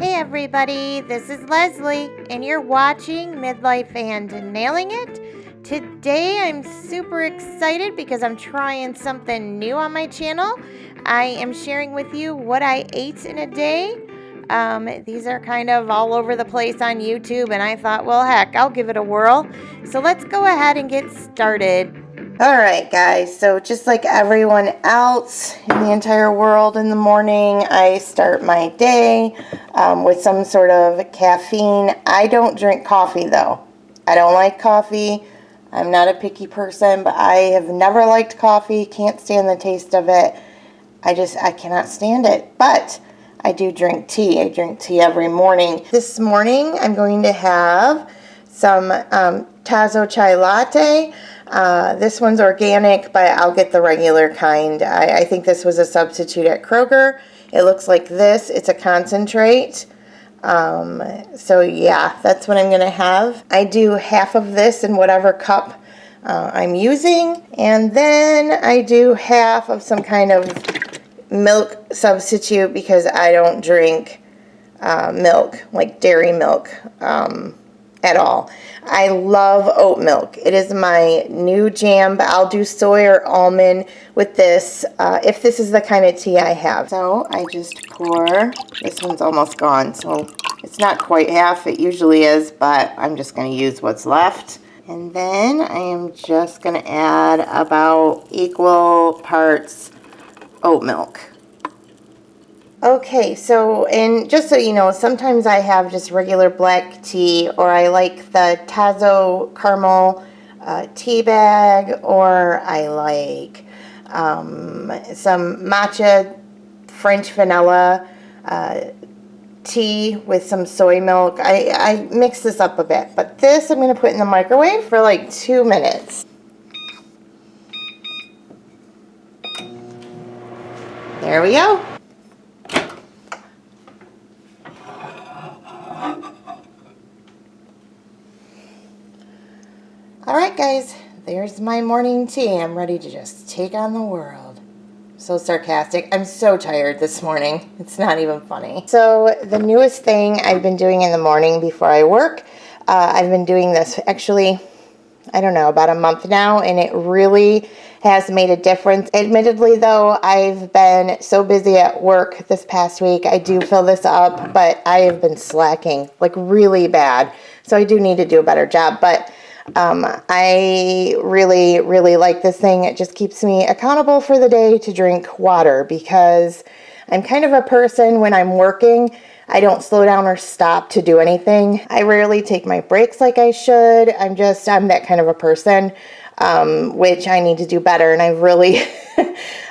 Hey everybody, this is Leslie, and you're watching Midlife and Nailing It. Today I'm super excited because I'm trying something new on my channel. I am sharing with you what I ate in a day. These are kind of all over the place on YouTube, and I thought, well, heck, I'll give it a whirl. So let's go ahead and get started. Alright guys, so just like everyone else in the entire world in the morning, I start my day with some sort of caffeine. I don't drink coffee though. I don't like coffee. I'm not a picky person, but I have never liked coffee. Can't stand the taste of it. I cannot stand it. But I do drink tea. I drink tea every morning. This morning I'm going to have some Tazo chai latte. This one's organic, but I'll get the regular kind. I think this was a substitute at Kroger. It looks like this. It's a concentrate. So yeah, that's what I'm going to have. I do half of this in whatever cup I'm using. And then I do half of some kind of milk substitute because I don't drink milk, like dairy milk, at all. I love oat milk. It is my new jam, but I'll do soy or almond with this if this is the kind of tea I have. So I just pour, this one's almost gone, so it's not quite half. It usually is, but I'm just going to use what's left. And then I am just going to add about equal parts oat milk. Okay, so, and just so you know, sometimes I have just regular black tea, or I like the Tazo caramel tea bag, or I like some matcha French vanilla tea with some soy milk. I mix this up a bit, but this I'm going to put in the microwave for like 2 minutes. There we go. Alright guys, there's my morning tea. I'm ready to just take on the world. So sarcastic. I'm so tired this morning. It's not even funny. So the newest thing I've been doing in the morning before I work, I've been doing this actually, I don't know, about a month now, and it really has made a difference. Admittedly though, I've been so busy at work this past week. I do fill this up, but I have been slacking like really bad. So I do need to do a better job, but I really, really like this thing. It just keeps me accountable for the day to drink water because I'm kind of a person when I'm working, I don't slow down or stop to do anything. I rarely take my breaks like I should. I'm that kind of a person, which I need to do better. And I've really,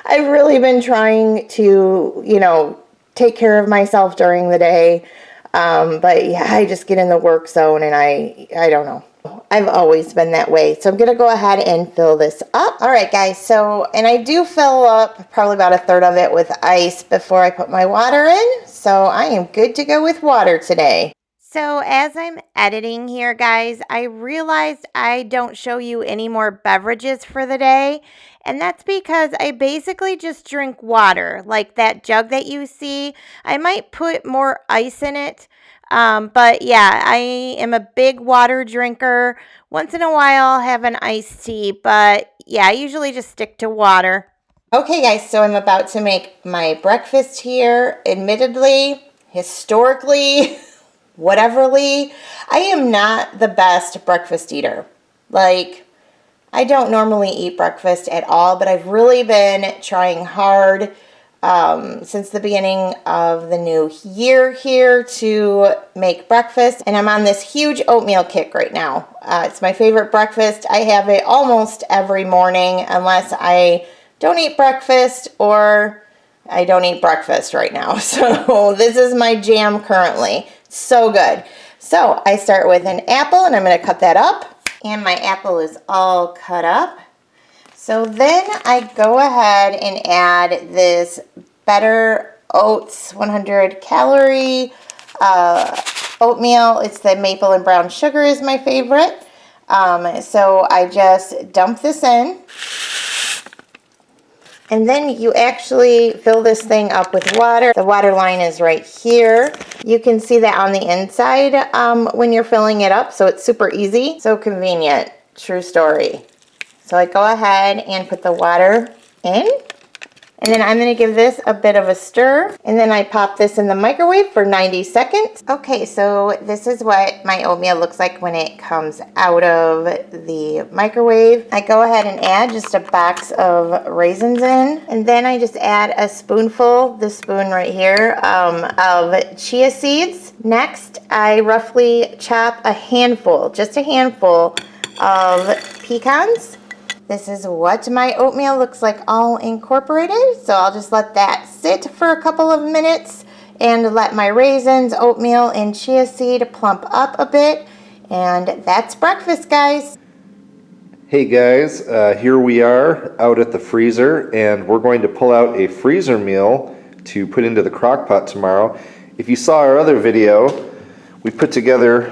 I've really been trying to, you know, take care of myself during the day. But yeah, I just get in the work zone and I don't know. I've always been that way. So I'm going to go ahead and fill this up. All right, guys. So, and I do fill up probably about a third of it with ice before I put my water in. So I am good to go with water today. So as I'm editing here, guys, I realized I don't show you any more beverages for the day. And that's because I basically just drink water, like that jug that you see. I might put more ice in it. But yeah, I am a big water drinker. Once in a while, I'll have an iced tea, but yeah, I usually just stick to water. Okay, guys, so I'm about to make my breakfast here. Admittedly, historically, whateverly, I am not the best breakfast eater. Like, I don't normally eat breakfast at all, but I've really been trying hard since the beginning of the new year here to make breakfast, and I'm on this huge oatmeal kick right now. It's my favorite breakfast. I have it almost every morning unless I don't eat breakfast or I don't eat breakfast right now. So this is my jam currently. So good. So I start with an apple and I'm going to cut that up, and my apple is all cut up. So then I go ahead and add this Better Oats 100 calorie oatmeal. It's the maple and brown sugar is my favorite. So I just dump this in. And then you actually fill this thing up with water. The water line is right here. You can see that on the inside when you're filling it up, so it's super easy. So convenient. True story. So I go ahead and put the water in. And then I'm going to give this a bit of a stir. And then I pop this in the microwave for 90 seconds. Okay, so this is what my oatmeal looks like when it comes out of the microwave. I go ahead and add just a box of raisins in. And then I just add a spoonful, this spoon right here, of chia seeds. Next, I roughly chop a handful, just a handful of pecans. This is what my oatmeal looks like all incorporated. So I'll just let that sit for a couple of minutes and let my raisins, oatmeal, and chia seed plump up a bit. And that's breakfast, guys. Hey guys, here we are out at the freezer, and we're going to pull out a freezer meal to put into the crock pot tomorrow. If you saw our other video, we put together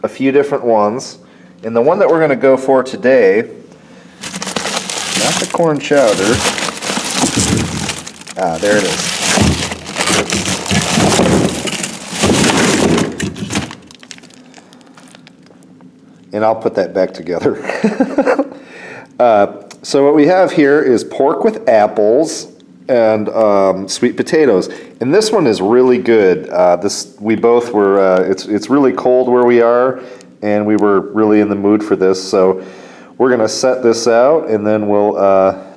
a few different ones. And the one that we're going to go for today, not the corn chowder. Ah, there it is. And I'll put that back together. So what we have here is pork with apples and sweet potatoes. And this one is really good. We both were, it's really cold where we are, and we were really in the mood for this. So we're going to set this out, and then we'll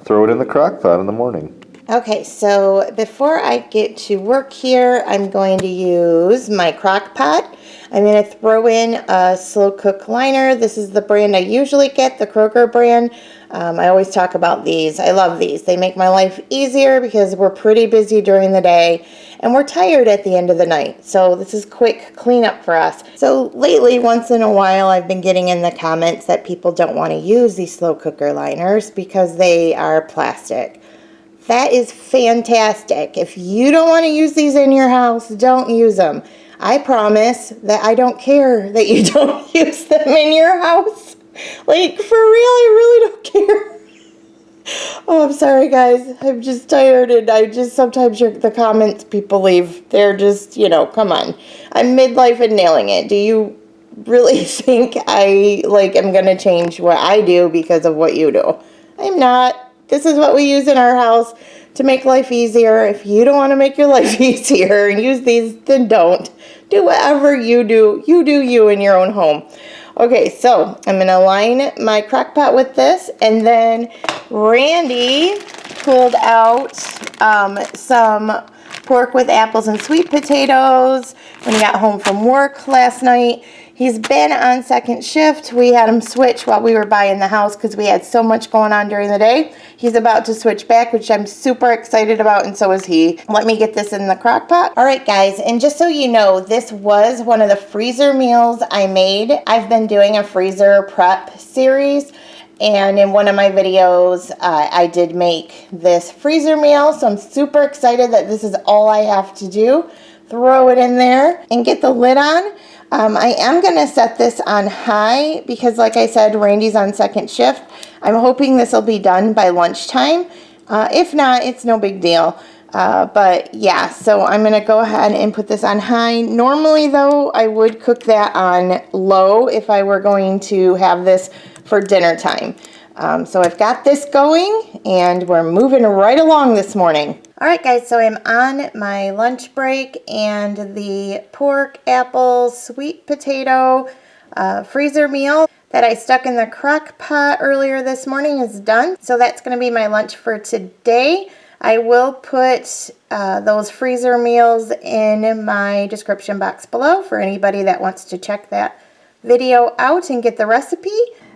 throw it in the crock pot in the morning. Okay, so before I get to work here, I'm going to use my crock pot. I'm going to throw in a slow cook liner. This is the brand I usually get, the Kroger brand. I always talk about these. I love these. They make my life easier because we're pretty busy during the day and we're tired at the end of the night. So this is quick cleanup for us. So lately, once in a while, I've been getting in the comments that people don't want to use these slow cooker liners because they are plastic. That is fantastic. If you don't want to use these in your house, don't use them. I promise that I don't care that you don't use them in your house. Like, for real, I really don't care. Oh, I'm sorry, guys. I'm just tired, and sometimes the comments people leave, they're just, come on. I'm midlife and nailing it. Do you really think I, am going to change what I do because of what you do? I'm not. This is what we use in our house to make life easier. If you don't want to make your life easier and use these, then don't. Do whatever you do. You do you in your own home. Okay, so I'm going to line my crock pot with this, and then Randy pulled out some pork with apples and sweet potatoes when he got home from work last night. He's been on second shift. We had him switch while we were buying the house because we had so much going on during the day. He's about to switch back, which I'm super excited about, and so is he. Let me get this in the crock pot. All right, guys, and just so you know, this was one of the freezer meals I made. I've been doing a freezer prep series, and in one of my videos, I did make this freezer meal, so I'm super excited that this is all I have to do. Throw it in there and get the lid on. I am going to set this on high because, like I said, Randy's on second shift. I'm hoping this will be done by lunchtime. If not, it's no big deal. But yeah, so I'm going to go ahead and put this on high. Normally, though, I would cook that on low if I were going to have this for dinner time. So I've got this going, and we're moving right along this morning. All right, guys, so I'm on my lunch break, and the pork, apples, sweet potato freezer meal that I stuck in the crock pot earlier this morning is done. So that's going to be my lunch for today. I will put those freezer meals in my description box below for anybody that wants to check that video out and get the recipe.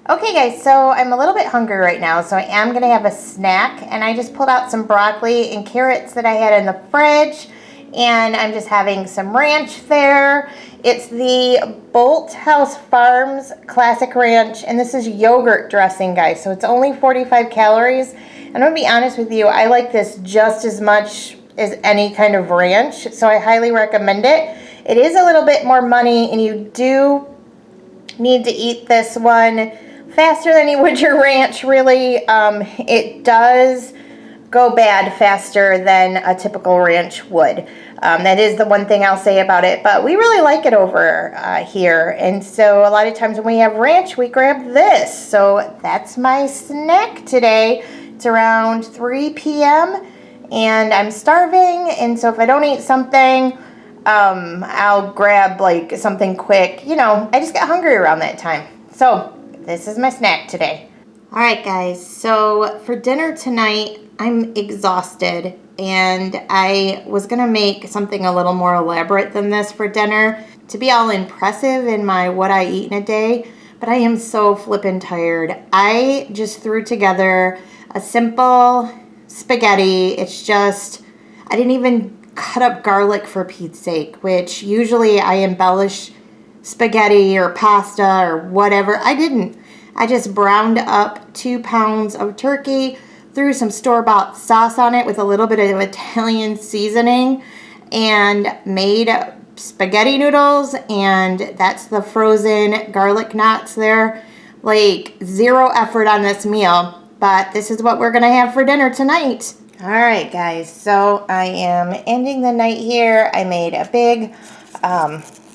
Okay, guys, so I'm a little bit hungry right now, so I am going to have a snack, and I just pulled out some broccoli and carrots that I had in the fridge, and I'm just having some ranch there. It's the Bolt House Farms Classic Ranch, and this is yogurt dressing, guys, so it's only 45 calories. And I'm going to be honest with you, I like this just as much as any kind of ranch, so I highly recommend it. It is a little bit more money, and you do need to eat this one faster than you would your ranch, really. It does go bad faster than a typical ranch would. That is the one thing I'll say about it, but we really like it over here. And so a lot of times when we have ranch, we grab this. So that's my snack today. It's around 3 p.m. and I'm starving. And so if I don't eat something, I'll grab like something quick. You know, I just get hungry around that time. So this is my snack today. All right, guys. So for dinner tonight, I'm exhausted. And I was going to make something a little more elaborate than this for dinner to be all impressive in my what I eat in a day. But I am so flippin' tired. I just threw together a simple spaghetti. It's just, I didn't even cut up garlic for Pete's sake, which usually I embellish spaghetti or pasta or whatever. I didn't. I just browned up 2 pounds of turkey, threw some store-bought sauce on it with a little bit of Italian seasoning, and made spaghetti noodles, and that's the frozen garlic knots there. Like, zero effort on this meal, but this is what we're gonna have for dinner tonight. All right, guys, so I am ending the night here. I made a big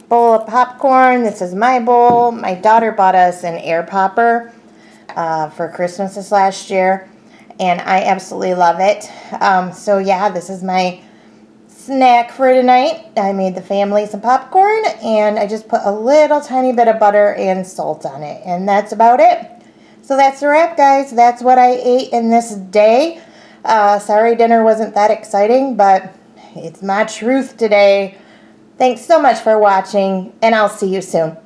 bowl of popcorn. This is my bowl. My daughter bought us an air popper for Christmas this last year, and I absolutely love it. So yeah, this is my snack for tonight. I made the family some popcorn, and I just put a little tiny bit of butter and salt on it, and that's about it. So that's the wrap, guys. That's what I ate in this day. Sorry dinner wasn't that exciting, but it's my truth today. Thanks so much for watching, and I'll see you soon.